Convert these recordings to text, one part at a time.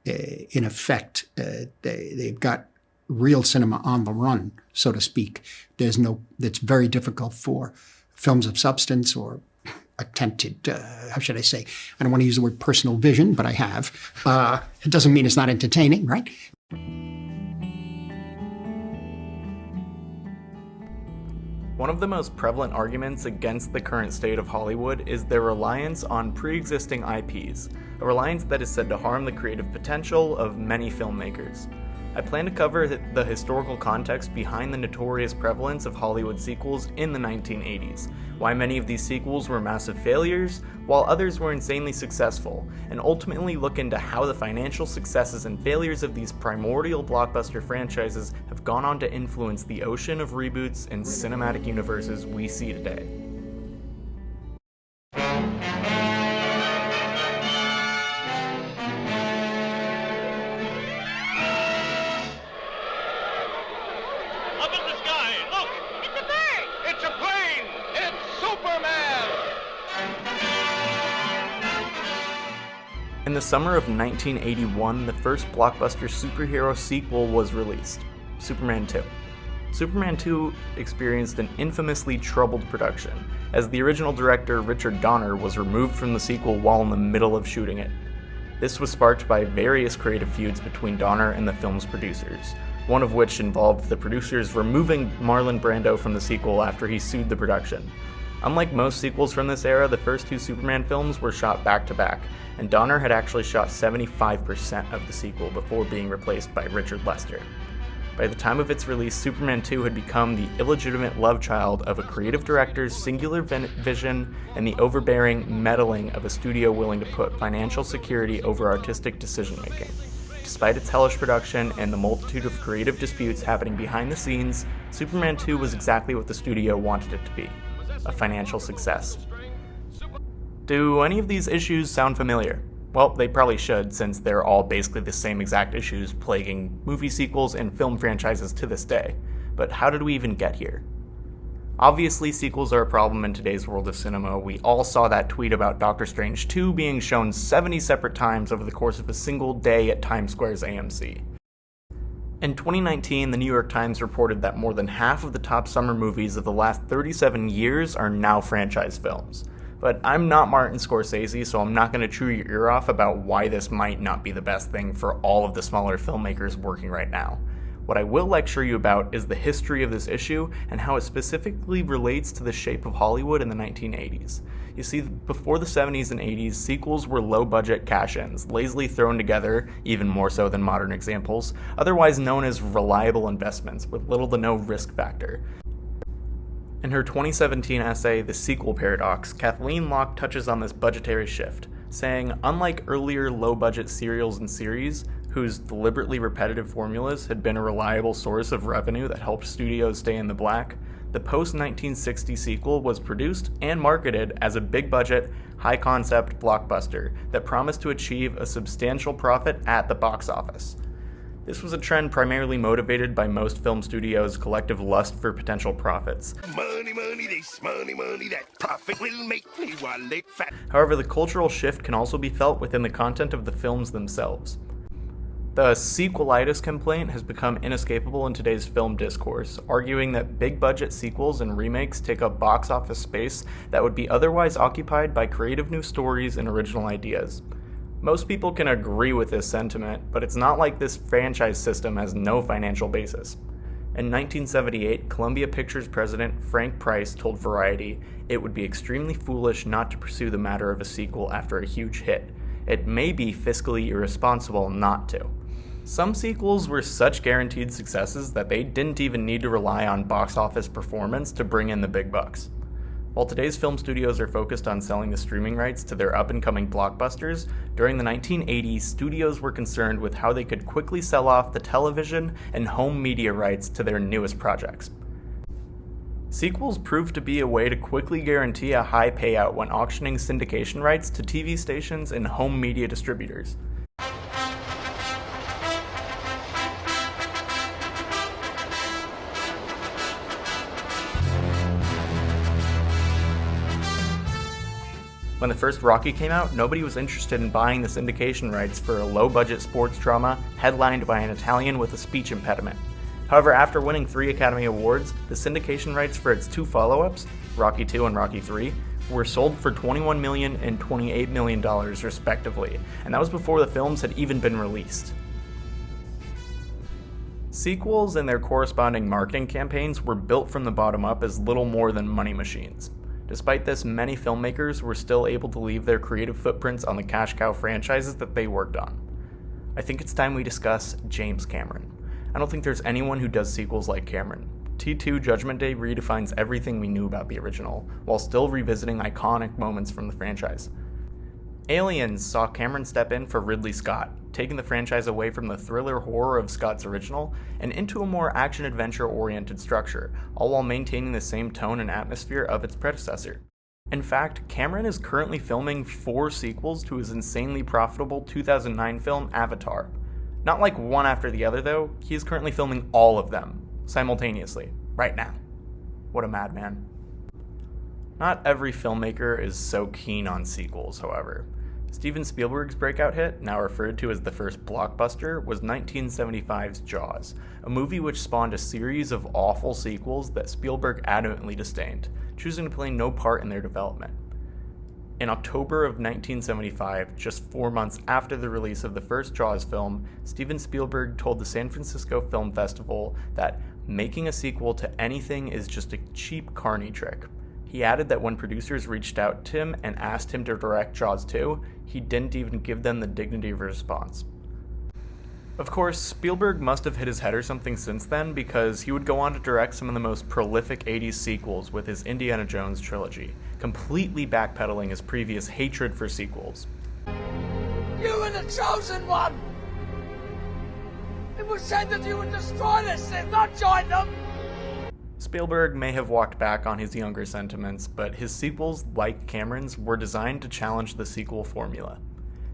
in effect, they've got real cinema on the run, so to speak. It's very difficult for films of substance or attempted, how should I say? I don't want to use the word personal vision, but I have. It doesn't mean it's not entertaining, right? One of the most prevalent arguments against the current state of Hollywood is their reliance on pre-existing IPs, a reliance that is said to harm the creative potential of many filmmakers. I plan to cover the historical context behind the notorious prevalence of Hollywood sequels in the 1980s, why many of these sequels were massive failures, while others were insanely successful, and ultimately look into how the financial successes and failures of these primordial blockbuster franchises have gone on to influence the ocean of reboots and cinematic universes we see today. In the summer of 1981, the first blockbuster superhero sequel was released, Superman 2. Superman 2 experienced an infamously troubled production, as the original director Richard Donner was removed from the sequel while in the middle of shooting it. This was sparked by various creative feuds between Donner and the film's producers, one of which involved the producers removing Marlon Brando from the sequel after he sued the production. Unlike most sequels from this era, the first two Superman films were shot back-to-back, and Donner had actually shot 75% of the sequel before being replaced by Richard Lester. By the time of its release, Superman 2 had become the illegitimate love child of a creative director's singular vision and the overbearing meddling of a studio willing to put financial security over artistic decision-making. Despite its hellish production and the multitude of creative disputes happening behind the scenes, Superman 2 was exactly what the studio wanted it to be: a financial success. Do any of these issues sound familiar? Well, they probably should, since they're all basically the same exact issues plaguing movie sequels and film franchises to this day. But how did we even get here? Obviously, sequels are a problem in today's world of cinema. We all saw that tweet about Doctor Strange 2 being shown 70 separate times over the course of a single day at Times Square's AMC. In 2019, the New York Times reported that more than half of the top summer movies of the last 37 years are now franchise films. But I'm not Martin Scorsese, so I'm not going to chew your ear off about why this might not be the best thing for all of the smaller filmmakers working right now. What I will lecture you about is the history of this issue and how it specifically relates to the shape of Hollywood in the 1980s. You see, before the 70s and 80s, sequels were low-budget cash-ins, lazily thrown together, even more so than modern examples, otherwise known as reliable investments with little to no risk factor. In her 2017 essay, The Sequel Paradox, Kathleen Locke touches on this budgetary shift, saying, unlike earlier low-budget serials and series, whose deliberately repetitive formulas had been a reliable source of revenue that helped studios stay in the black, the post-1960 sequel was produced and marketed as a big-budget, high-concept blockbuster that promised to achieve a substantial profit at the box office. This was a trend primarily motivated by most film studios' collective lust for potential profits. Money, this money, that profit will make me wallet fat. However, the cultural shift can also be felt within the content of the films themselves. The sequelitis complaint has become inescapable in today's film discourse, arguing that big-budget sequels and remakes take up box office space that would be otherwise occupied by creative new stories and original ideas. Most people can agree with this sentiment, but it's not like this franchise system has no financial basis. In 1978, Columbia Pictures president Frank Price told Variety it would be extremely foolish not to pursue the matter of a sequel after a huge hit. It may be fiscally irresponsible not to. Some sequels were such guaranteed successes that they didn't even need to rely on box office performance to bring in the big bucks. While today's film studios are focused on selling the streaming rights to their up-and-coming blockbusters, during the 1980s, studios were concerned with how they could quickly sell off the television and home media rights to their newest projects. Sequels proved to be a way to quickly guarantee a high payout when auctioning syndication rights to TV stations and home media distributors. When the first Rocky came out, nobody was interested in buying the syndication rights for a low-budget sports drama headlined by an Italian with a speech impediment. However, after winning 3 Academy Awards, the syndication rights for its 2 follow-ups, Rocky II and Rocky III, were sold for $21 million and $28 million respectively, and that was before the films had even been released. Sequels and their corresponding marketing campaigns were built from the bottom up as little more than money machines. Despite this, many filmmakers were still able to leave their creative footprints on the cash cow franchises that they worked on. I think it's time we discuss James Cameron. I don't think there's anyone who does sequels like Cameron. T2 Judgment Day redefines everything we knew about the original, while still revisiting iconic moments from the franchise. Aliens saw Cameron step in for Ridley Scott, taking the franchise away from the thriller horror of Scott's original and into a more action-adventure-oriented structure, all while maintaining the same tone and atmosphere of its predecessor. In fact, Cameron is currently filming 4 sequels to his insanely profitable 2009 film Avatar. Not like one after the other though, he is currently filming all of them, simultaneously, right now. What a madman. Not every filmmaker is so keen on sequels, however. Steven Spielberg's breakout hit, now referred to as the first blockbuster, was 1975's Jaws, a movie which spawned a series of awful sequels that Spielberg adamantly disdained, choosing to play no part in their development. In October of 1975, just 4 months after the release of the first Jaws film, Steven Spielberg told the San Francisco Film Festival that making a sequel to anything is just a cheap carny trick. He added that when producers reached out to him and asked him to direct Jaws 2, he didn't even give them the dignity of a response. Of course, Spielberg must have hit his head or something since then, because he would go on to direct some of the most prolific 80s sequels with his Indiana Jones trilogy, completely backpedaling his previous hatred for sequels. You were the chosen one! It was said that you would destroy this thing, not join them! Spielberg may have walked back on his younger sentiments, but his sequels, like Cameron's, were designed to challenge the sequel formula.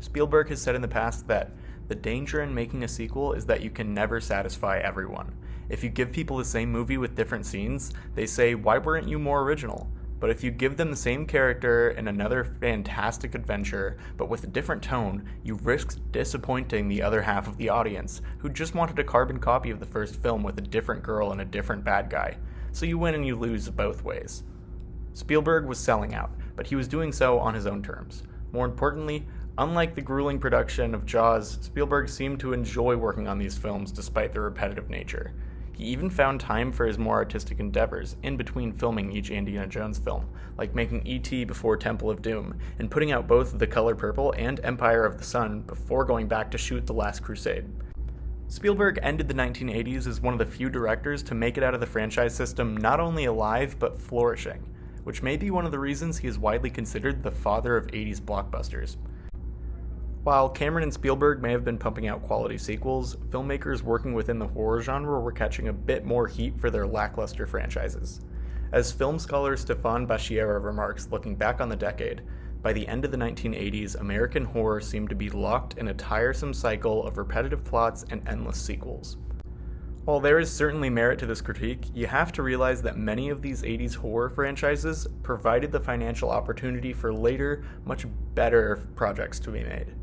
Spielberg has said in the past that the danger in making a sequel is that you can never satisfy everyone. If you give people the same movie with different scenes, they say, "Why weren't you more original?" But if you give them the same character in another fantastic adventure, but with a different tone, you risk disappointing the other half of the audience, who just wanted a carbon copy of the first film with a different girl and a different bad guy. So you win and you lose both ways. Spielberg was selling out, but he was doing so on his own terms. More importantly, unlike the grueling production of Jaws, Spielberg seemed to enjoy working on these films despite their repetitive nature. He even found time for his more artistic endeavors in between filming each Indiana Jones film, like making E.T. before Temple of Doom, and putting out both The Color Purple and Empire of the Sun before going back to shoot The Last Crusade. Spielberg ended the 1980s as one of the few directors to make it out of the franchise system not only alive but flourishing, which may be one of the reasons he is widely considered the father of 80s blockbusters. While Cameron and Spielberg may have been pumping out quality sequels, filmmakers working within the horror genre were catching a bit more heat for their lackluster franchises. As film scholar Stéphane Bachiera remarks, looking back on the decade, by the end of the 1980s, American horror seemed to be locked in a tiresome cycle of repetitive plots and endless sequels. While there is certainly merit to this critique, you have to realize that many of these 80s horror franchises provided the financial opportunity for later, much better projects to be made.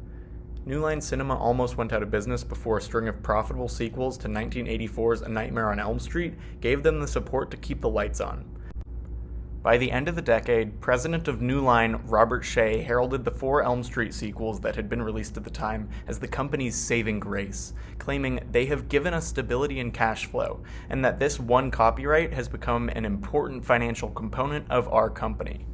New Line Cinema almost went out of business before a string of profitable sequels to 1984's A Nightmare on Elm Street gave them the support to keep the lights on. By the end of the decade, president of New Line, Robert Shea, heralded the 4 Elm Street sequels that had been released at the time as the company's saving grace, claiming they have given us stability and cash flow, and that this one copyright has become an important financial component of our company.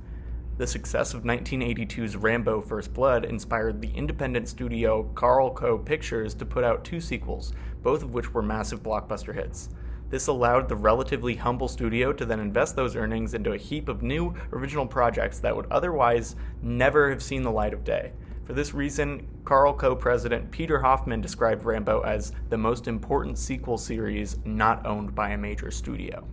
The success of 1982's Rambo: First Blood inspired the independent studio Carolco Pictures to put out 2 sequels, both of which were massive blockbuster hits. This allowed the relatively humble studio to then invest those earnings into a heap of new, original projects that would otherwise never have seen the light of day. For this reason, Carolco president Peter Hoffman described Rambo as the most important sequel series not owned by a major studio.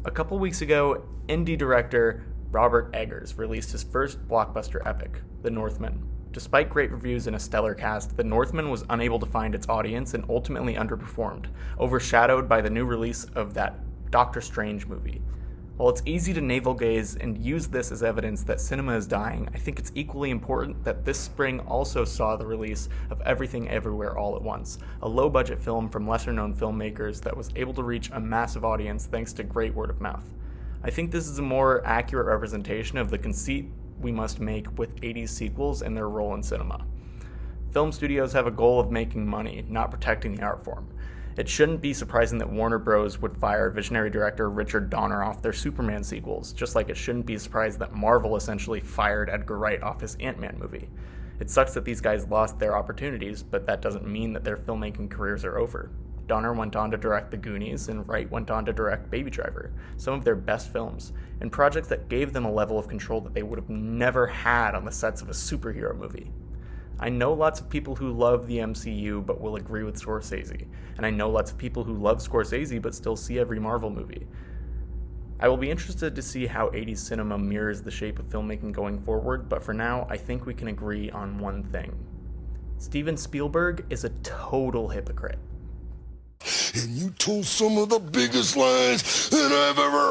A couple weeks ago, indie director Robert Eggers released his first blockbuster epic, The Northman. Despite great reviews and a stellar cast, The Northman was unable to find its audience and ultimately underperformed, overshadowed by the new release of that Doctor Strange movie. While it's easy to navel gaze and use this as evidence that cinema is dying, I think it's equally important that this spring also saw the release of Everything Everywhere All at Once, a low-budget film from lesser-known filmmakers that was able to reach a massive audience thanks to great word of mouth. I think this is a more accurate representation of the conceit we must make with 80s sequels and their role in cinema. Film studios have a goal of making money, not protecting the art form. It shouldn't be surprising that Warner Bros. Would fire visionary director Richard Donner off their Superman sequels, just like it shouldn't be a surprise that Marvel essentially fired Edgar Wright off his Ant-Man movie. It sucks that these guys lost their opportunities, but that doesn't mean that their filmmaking careers are over. Donner went on to direct The Goonies, and Wright went on to direct Baby Driver, some of their best films, and projects that gave them a level of control that they would have never had on the sets of a superhero movie. I know lots of people who love the MCU but will agree with Scorsese, and I know lots of people who love Scorsese but still see every Marvel movie. I will be interested to see how 80s cinema mirrors the shape of filmmaking going forward, but for now, I think we can agree on one thing. Steven Spielberg is a total hypocrite. And you told some of the biggest lies that I've ever